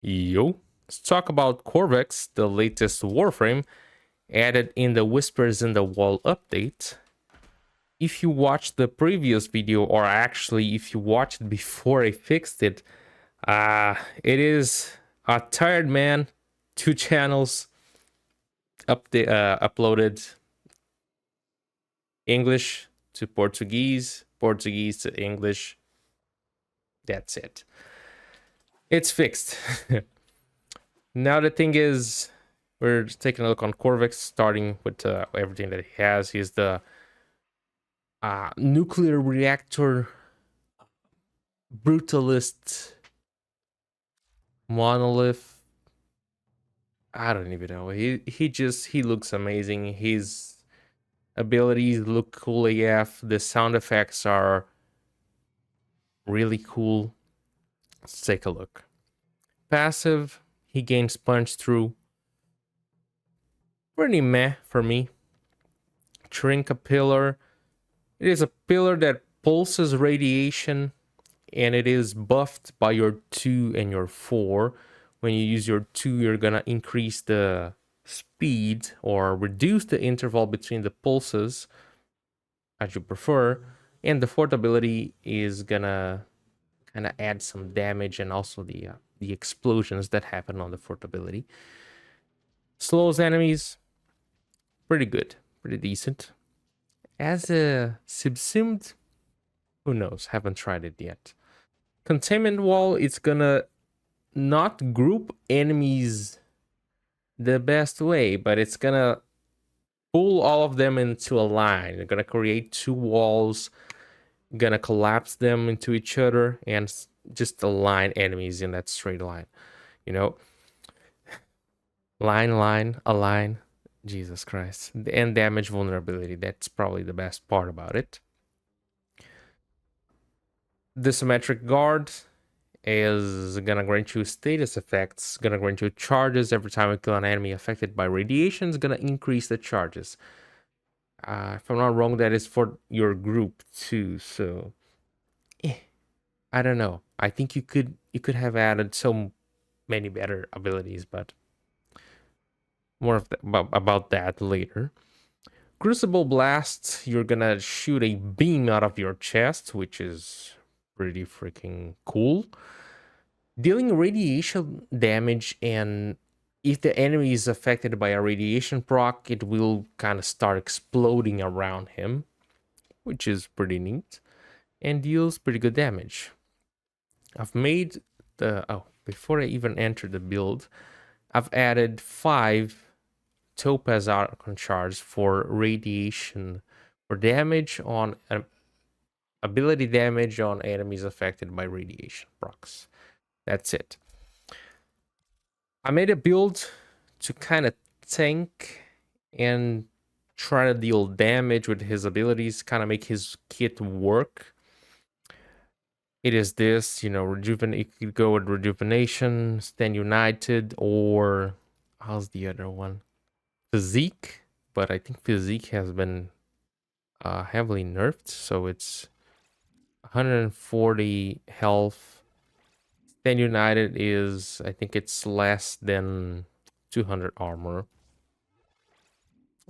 Yo, let's talk about Corvex, the latest Warframe added in the Whispers in the Wall update. If you watched the previous video, or actually if you watched it before I fixed it, it is a tired man, 2 channels uploaded English to Portuguese, Portuguese to English. That's it. It's fixed. Now the thing is, we're just taking a look on Corvex, starting with everything that he has. He's the nuclear reactor brutalist monolith. I don't even know. He looks amazing. His abilities look cool AF. The sound effects are really cool. Let's take a look. Passive, he gains punch through. Pretty meh for me. Trinka pillar. It is a pillar that pulses radiation, and it is buffed by your 2 and your 4. When you use your 2, you're gonna increase the speed or reduce the interval between the pulses as you prefer, and the fourth ability is gonna kind of add some damage and also the explosions that happen on the fourth ability. Slows enemies, pretty good, pretty decent. As a subsumed, who knows? Haven't tried it yet. Containment wall, it's gonna not group enemies the best way, but it's gonna pull all of them into a line. They're gonna create 2 walls, gonna collapse them into each other, and just align enemies in that straight line. You know, line, align. Jesus Christ. And damage vulnerability. That's probably the best part about it. The symmetric guard is gonna grant you status effects, gonna grant you charges every time you kill an enemy affected by radiation, is gonna increase the charges. If I'm not wrong, that is for your group too. So, I don't know. I think you could have added so many better abilities, but more of about that later. Crucible Blast, you're gonna shoot a beam out of your chest, which is pretty freaking cool. Dealing radiation damage, and if the enemy is affected by a radiation proc, it will kind of start exploding around him, which is pretty neat, and deals pretty good damage. I've made before I even enter the build, I've added 5 Topaz Archon shards for radiation, for damage on ability damage on enemies affected by radiation procs. That's it. I made a build to kind of tank and try to deal damage with his abilities, kind of make his kit work. It is this, you could go with rejuvenation, stand united, or how's the other one? Physique, but I think physique has been heavily nerfed, so it's 140 health. Stand united is, I think it's less than 200 armor.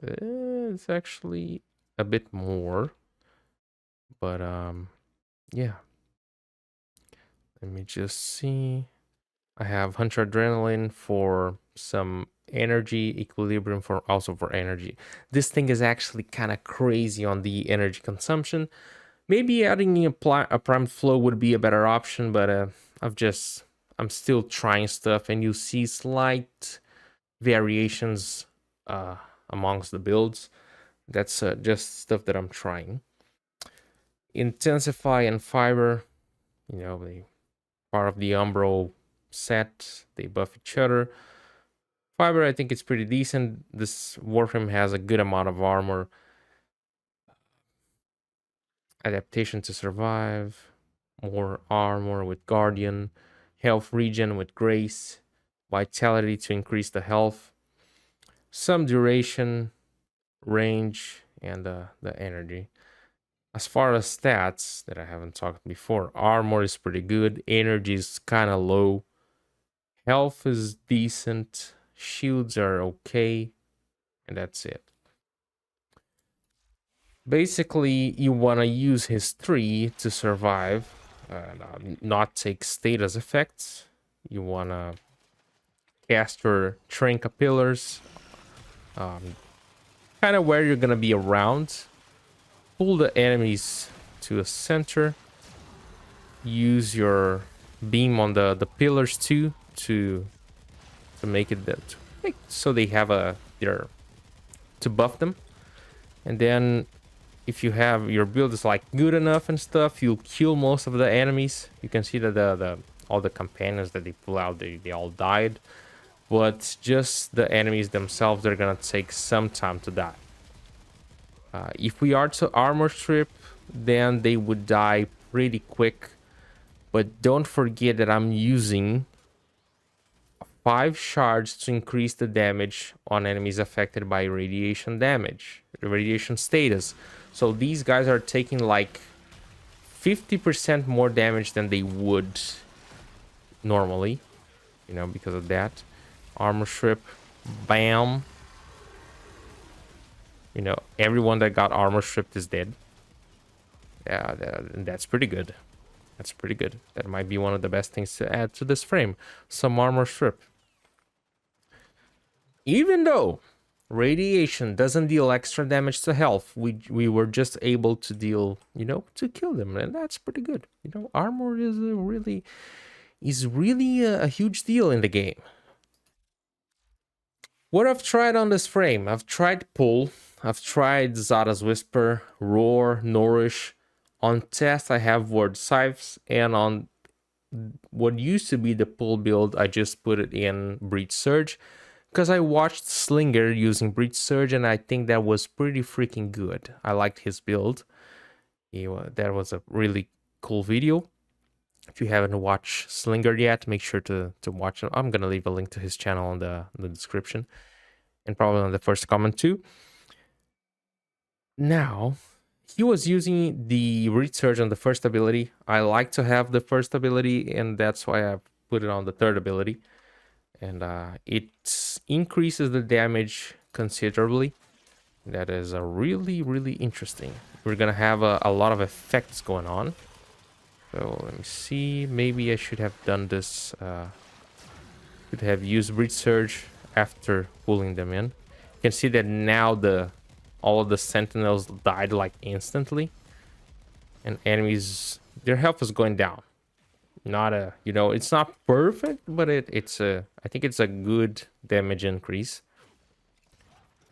It's actually a bit more, but yeah. Let me just see. I have Hunter Adrenaline for some energy, Equilibrium for also for energy. This thing is actually kind of crazy on the energy consumption. Maybe adding a primed flow would be a better option, but I'm still trying stuff, and you see slight variations amongst the builds. That's just stuff that I'm trying. Intensify and Fiber, they part of the Umbro set. They buff each other. Fiber, I think it's pretty decent. This Warframe has a good amount of armor. Adaptation to Survive. More armor with Guardian. Health regen with Grace. Vitality to increase the health. Some duration, range, and the energy. As far as stats that I haven't talked before, armor is pretty good. Energy is kind of low. Health is decent. Shields are okay. And that's it. Basically, you want to use his tree to survive and not take status effects. You want to cast your Trinca pillars, kind of where you're going to be around. Pull the enemies to a center. Use your beam on the pillars too to make it that so they have their to buff them. And then if you have your build is like good enough and stuff, you'll kill most of the enemies. You can see that the all the companions that they pull out, they all died. But just the enemies themselves, they're gonna take some time to die. If we are to armor strip, then they would die pretty quick. But don't forget that I'm using 5 shards to increase the damage on enemies affected by radiation damage, radiation status. So these guys are taking like 50% more damage than they would normally, you know, because of that. Armor strip, bam. You know, everyone that got armor stripped is dead. Yeah, that's pretty good. That's pretty good. That might be one of the best things to add to this frame. Some armor strip. Even though radiation doesn't deal extra damage to health, we were just able to deal, you know, to kill them, and that's pretty good. You know, armor is really a huge deal in the game. What I've tried on this frame, I've tried Pull, I've tried Zada's Whisper, Roar, Nourish. On test, I have Word Scythes, and on what used to be the Pull build, I just put it in Breach Surge, because I watched Slinger using Breach Surge, and I think that was pretty freaking good. I liked his build. That was a really cool video. If you haven't watched Slinger yet, make sure to watch it. I'm gonna leave a link to his channel in the description, and probably on the first comment too. Now, he was using the Research on the first ability. I like to have the first ability, and that's why I put it on the third ability. And it increases the damage considerably. That is a really interesting. We're gonna have a lot of effects going on. So let me see. Maybe I should have done this. Could have used Breach Surge after pulling them in. You can see that now all of the sentinels died like instantly, and enemies, their health is going down. Not a, you know, it's not perfect, but it's a, I think it's a good damage increase.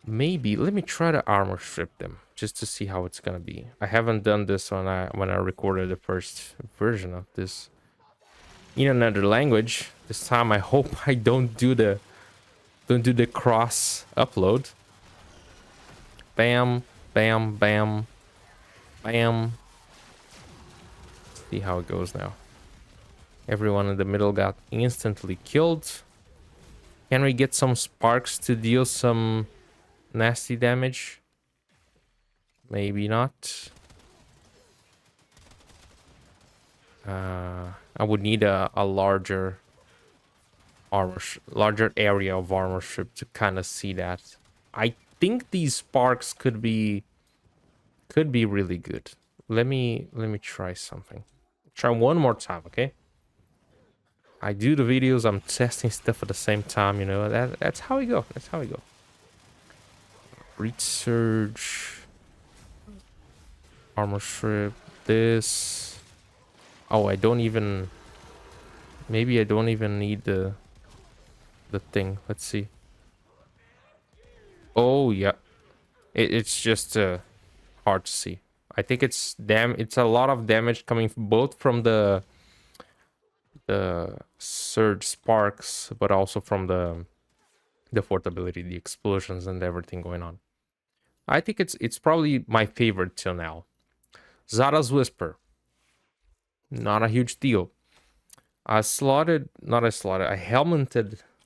Maybe let me try to armor strip them just to see how it's gonna be. I haven't done this when I recorded the first version of this in another language. This time I hope I don't do the cross upload. Bam, bam, bam, bam. See how it goes now. Everyone in the middle got instantly killed. Can we get some sparks to deal some nasty damage? Maybe not. I would need a larger area of armor strip to kind of see that. I think these sparks could be really good. Let me try something. Try one more time, okay? I do the videos, I'm testing stuff at the same time, you know. That's how we go. That's how we go. Breach Surge, armor strip, this. Oh, I don't even, maybe I don't even need the thing. Let's see. Oh yeah, it's just hard to see. I think it's a lot of damage coming both from the surge sparks, but also from the fourth ability, the explosions and everything going on. I think it's probably my favorite till now. Zada's Whisper, not a huge deal. I helminted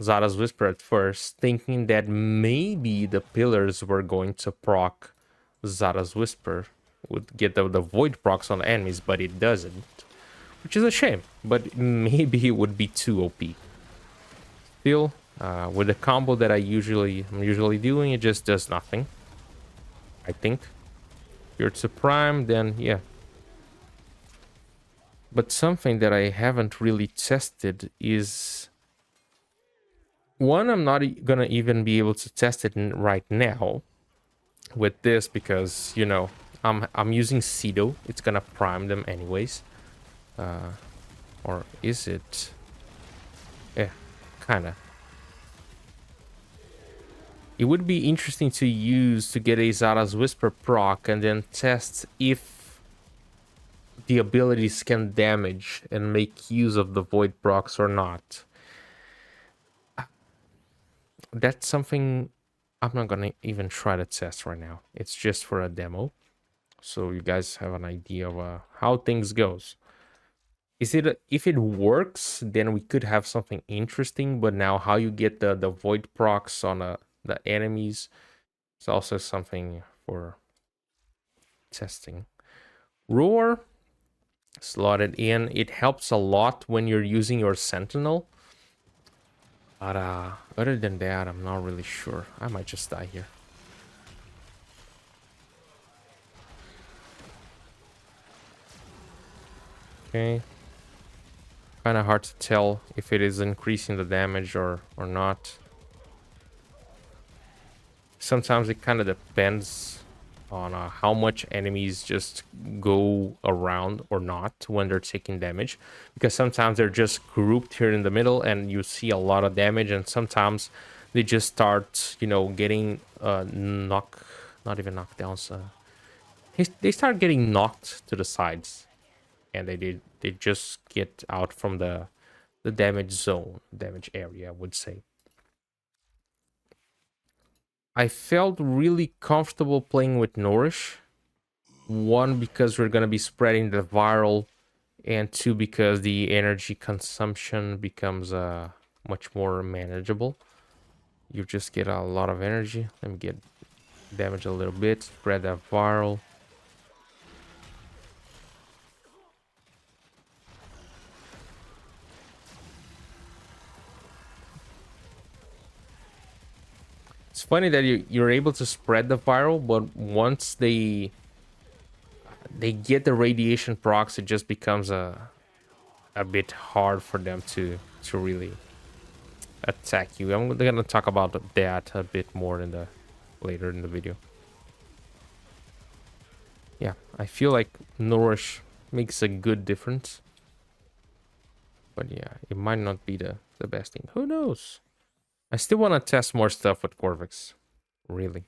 Zada's Whisper at first, thinking that maybe the pillars were going to proc Zada's Whisper, would get the void procs on the enemies, but it doesn't. Which is a shame, but maybe it would be too OP. still, with the combo that I'm usually doing, it just does nothing. I think. If you're to prime, then yeah. But something that I haven't really tested is one. I'm not gonna even be able to test it right now with this because I'm using Cedo. It's gonna prime them anyways. Or is it? Yeah, kinda. It would be interesting to use to get a Zara's Whisper proc and then test if the abilities can damage and make use of the Void procs or not. That's something I'm not gonna even try to test right now. It's just for a demo, so you guys have an idea of how things goes. Is it if it works, then we could have something interesting. But now, how you get the void procs on the enemies is also something for testing. Roar slotted in. It helps a lot when you're using your sentinel. But other than that, I'm not really sure. I might just die here. Okay. Kind of hard to tell if it is increasing the damage or not. Sometimes it kind of depends on how much enemies just go around or not when they're taking damage, because sometimes they're just grouped here in the middle and you see a lot of damage, and sometimes they just start getting not even knockdowns, they start getting knocked to the sides, and they just get out from the damage zone, damage area, I would say. I felt really comfortable playing with Nourish. One, because we're going to be spreading the viral, and two, because the energy consumption becomes much more manageable. You just get a lot of energy. Let me get damage a little bit, spread that viral. It's funny that you're able to spread the viral, but once they get the radiation procs, it just becomes a bit hard for them to really attack you. I'm gonna talk about that a bit more in the later in the video. Yeah, I feel like Nourish makes a good difference, but yeah, it might not be the best thing. Who knows? I still want to test more stuff with Corvex, really.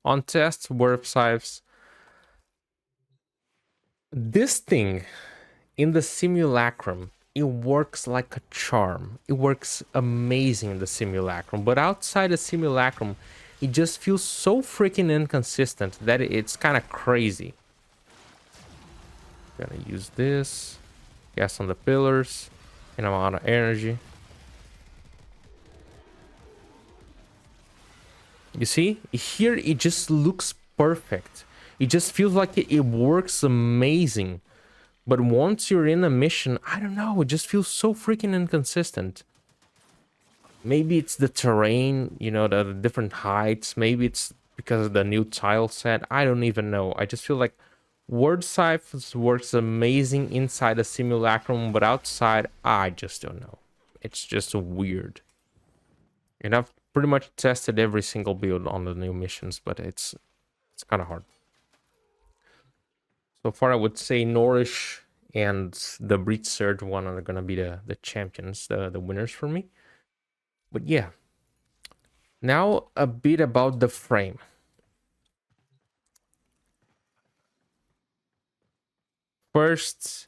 On tests, warp scythes. This thing in the simulacrum, it works like a charm. It works amazing in the simulacrum, but outside the simulacrum, it just feels so freaking inconsistent that it's kind of crazy. Gonna use this, gas on the pillars, and I'm out of energy. You see, here it just looks perfect. It just feels like it works amazing. But once you're in a mission, I don't know, it just feels so freaking inconsistent. Maybe it's the terrain, the different heights. Maybe it's because of the new tile set. I don't even know. I just feel like Word Scythe works amazing inside a simulacrum, but outside, I just don't know. It's just weird. And I've pretty much tested every single build on the new missions, but it's kind of hard. So far, I would say Nourish and the Breach Surge one are gonna be the champions, the winners for me. But yeah. Now a bit about the frame. First,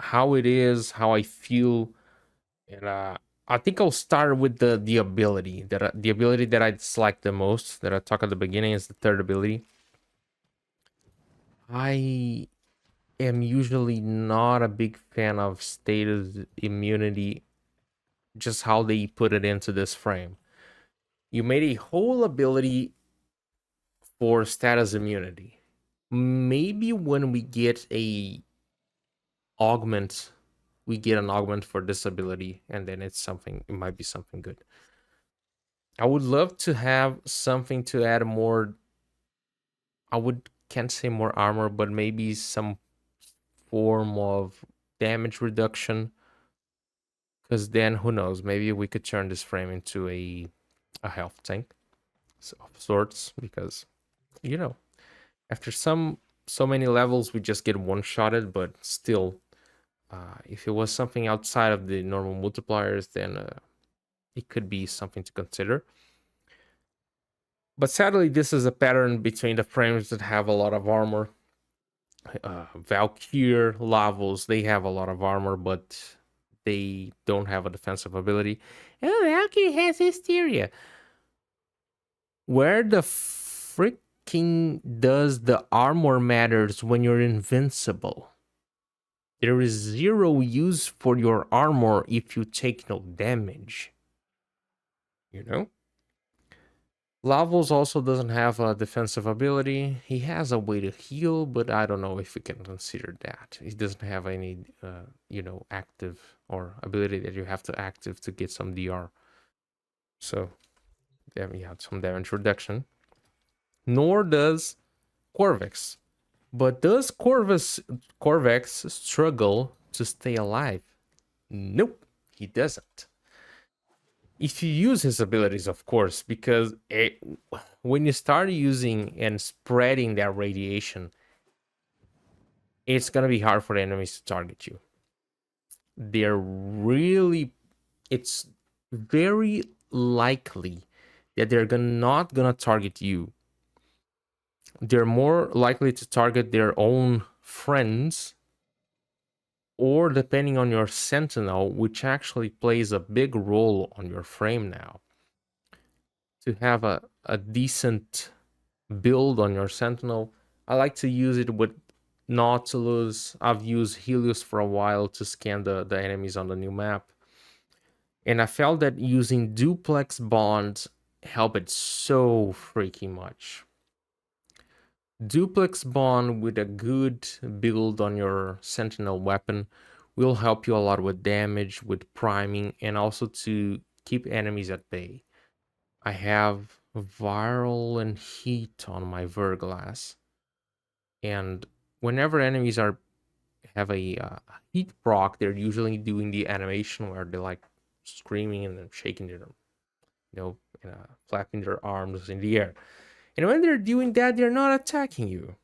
how it is, how I feel, and I think I'll start with the ability the ability that I dislike the most, that I talk at the beginning, is the third ability. I am usually not a big fan of status immunity, just how they put it into this frame. You made a whole ability for status immunity. Maybe when we get a augment we get an augment for this ability, and then it might be something good. I would love to have something to add more. Can't say more armor, but maybe some form of damage reduction. Because then, who knows? Maybe we could turn this frame into a health tank of sorts. Because you know, after so many levels, we just get one-shotted. But still, if it was something outside of the normal multipliers, then it could be something to consider. But sadly, this is a pattern between the frames that have a lot of armor. Valkyr, Lavos, they have a lot of armor, but they don't have a defensive ability. Oh, Valkyr has Hysteria. Where the freaking does the armor matters when you're invincible? There is zero use for your armor if you take no damage. You know? Lavos also doesn't have a defensive ability. He has a way to heal, but I don't know if we can consider that. He doesn't have any, active or ability that you have to active to get some DR. So, yeah, some damage reduction. Nor does Qorvex. But does Corvex struggle to stay alive? Nope, he doesn't. If you use his abilities, of course, because when you start using and spreading that radiation, it's gonna be hard for the enemies to target you. It's very likely that they're not gonna target you. They're more likely to target their own friends, or depending on your sentinel, which actually plays a big role on your frame now. To have a decent build on your sentinel, I like to use it with Nautilus. I've used Helios for a while to scan the enemies on the new map. And I felt that using duplex bonds helped so freaking much. Duplex bond with a good build on your sentinel weapon will help you a lot with damage, with priming, and also to keep enemies at bay. I have viral and heat on my Verglass, and whenever enemies have a heat proc, they're usually doing the animation where they're like screaming and then shaking their, flapping their arms in the air. And when they're doing that, they're not attacking you.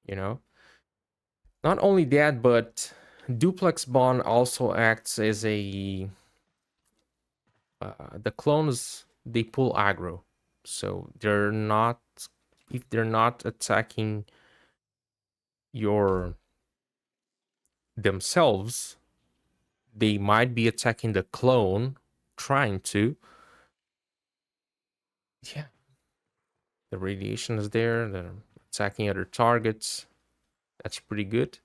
Not only that, but duplex bond also acts as a the clones, they pull aggro, so if they're not attacking your themselves, they might be attacking the clone, trying to. Yeah, the radiation is there, they're attacking other targets. That's pretty good.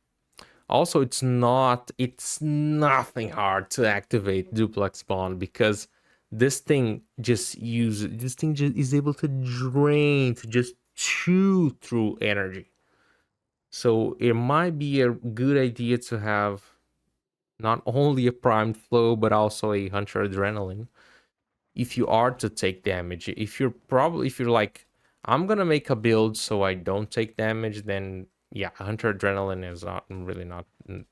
Also, it's nothing hard to activate duplex bond, because this thing just is able to just chew through energy. So it might be a good idea to have not only a primed flow, but also a hunter adrenaline. If you are to take damage, if you're like, I'm gonna make a build so I don't take damage, then yeah, hunter adrenaline is not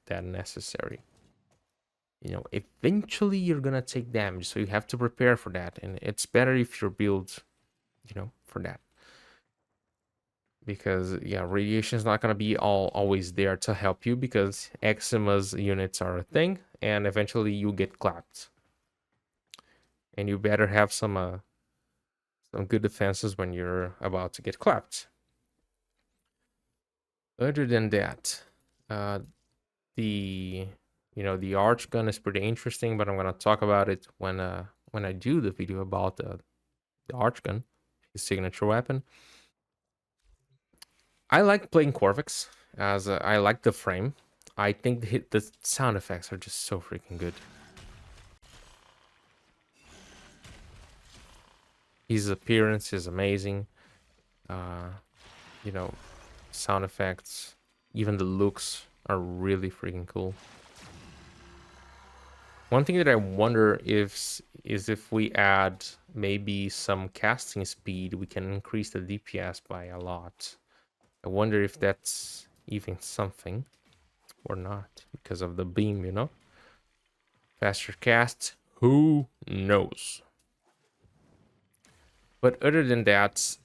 that necessary. Eventually you're gonna take damage, so you have to prepare for that, and it's better if your build, for that. Because yeah, radiation is not gonna be always there to help you, because Exima's units are a thing, and eventually you get clapped. And you better have some good defenses when you're about to get clapped. Other than that, the arch gun is pretty interesting, but I'm gonna talk about it when I do the video about the arch gun, his signature weapon. I like playing Corvex, as I like the frame. I think the sound effects are just so freaking good. His appearance is amazing. Sound effects, even the looks are really freaking cool. One thing that I wonder is if we add maybe some casting speed, we can increase the DPS by a lot. I wonder if that's even something or not because of the beam, you know? Faster cast, who knows? But other than that,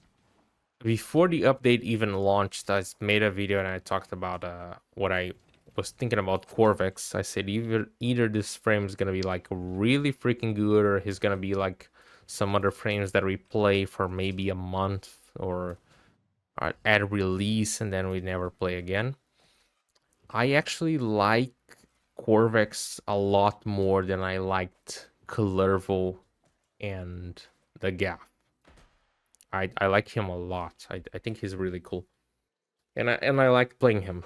before the update even launched, I made a video and I talked about what I was thinking about Corvex. I said either this frame is gonna be like really freaking good, or he's gonna be like some other frames that we play for maybe a month or at release and then we never play again. I actually like Corvex a lot more than I liked Kullervo and the Gaff. I like him a lot. I think he's really cool. And I like playing him.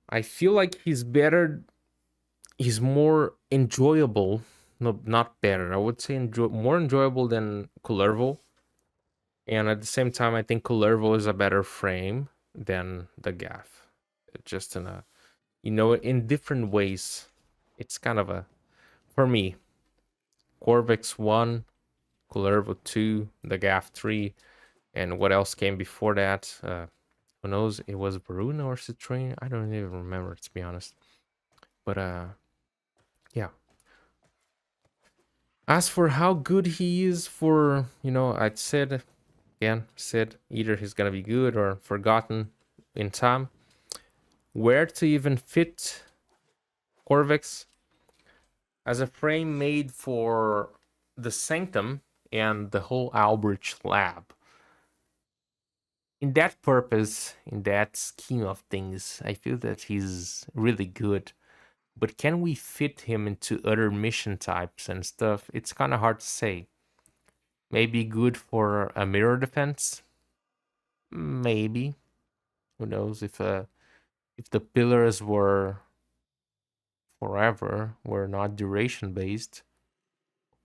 I feel like he's better. He's more enjoyable. No, not better. I would say more enjoyable than Kullervo. And at the same time, I think Kullervo is a better frame than the Gaff. Just in a, in different ways. It's kind of a, for me, Corvex 1, Kullervo 2, the Gaff 3, and what else came before that? Who knows? It was Varuna or Citrine? I don't even remember, to be honest. But yeah. As for how good he is for, I'd said either he's gonna be good or forgotten in time. Where to even fit Corvex as a frame made for the Sanctum and the whole Albrecht lab. In that purpose, in that scheme of things, I feel that he's really good. But can we fit him into other mission types and stuff? It's kind of hard to say. Maybe good for a mirror defense? Maybe. Who knows if the pillars were forever, were not duration based,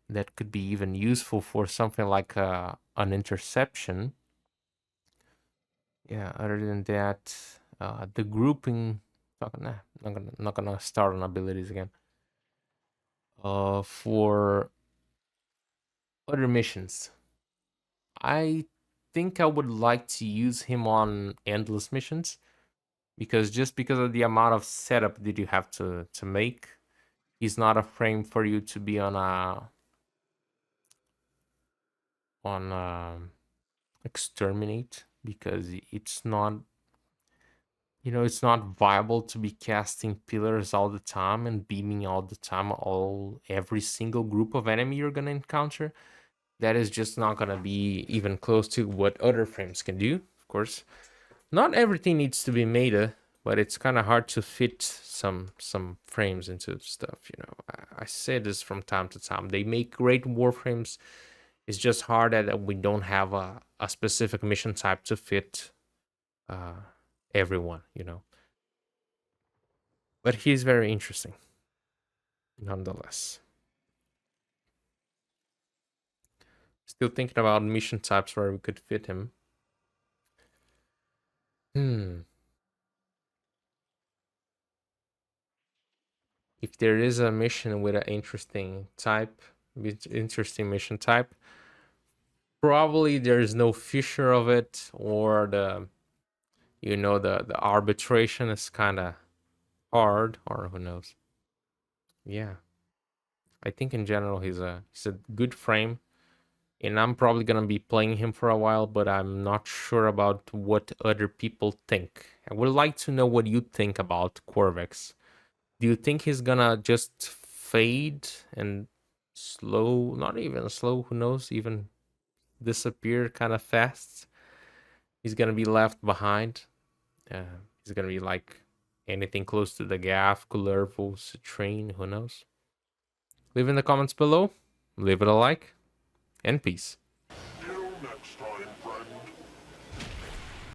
that could be even useful for something like an interception. Yeah, other than that, the grouping, not gonna start on abilities again. For other missions, I think I would like to use him on endless missions, because of the amount of setup that you have to make, he's not a frame for you to be on exterminate, because it's not, it's not viable to be casting pillars all the time and beaming all the time every single group of enemy you're gonna encounter. That is just not gonna be even close to what other frames can do. Of course, not everything needs to be meta, but it's kind of hard to fit some frames into stuff. I say this from time to time. They make great warframes. It's just hard that we don't have a specific mission type to fit everyone. But he's very interesting, nonetheless. Still thinking about mission types where we could fit him. If there is a mission with an interesting mission type, probably there is no fissure of it, or the arbitration is kind of hard, or who knows. Yeah, I think in general he's a good frame, and I'm probably gonna be playing him for a while, but I'm not sure about what other people think. I would like to know what you think about Qorvex. Do you think he's gonna just fade and slow, not even slow, who knows, even disappear kind of fast? He's gonna be left behind. He's gonna be like anything close to the Gaff, Kullervo, Citrine, who knows? Leave in the comments below, leave it a like, and peace.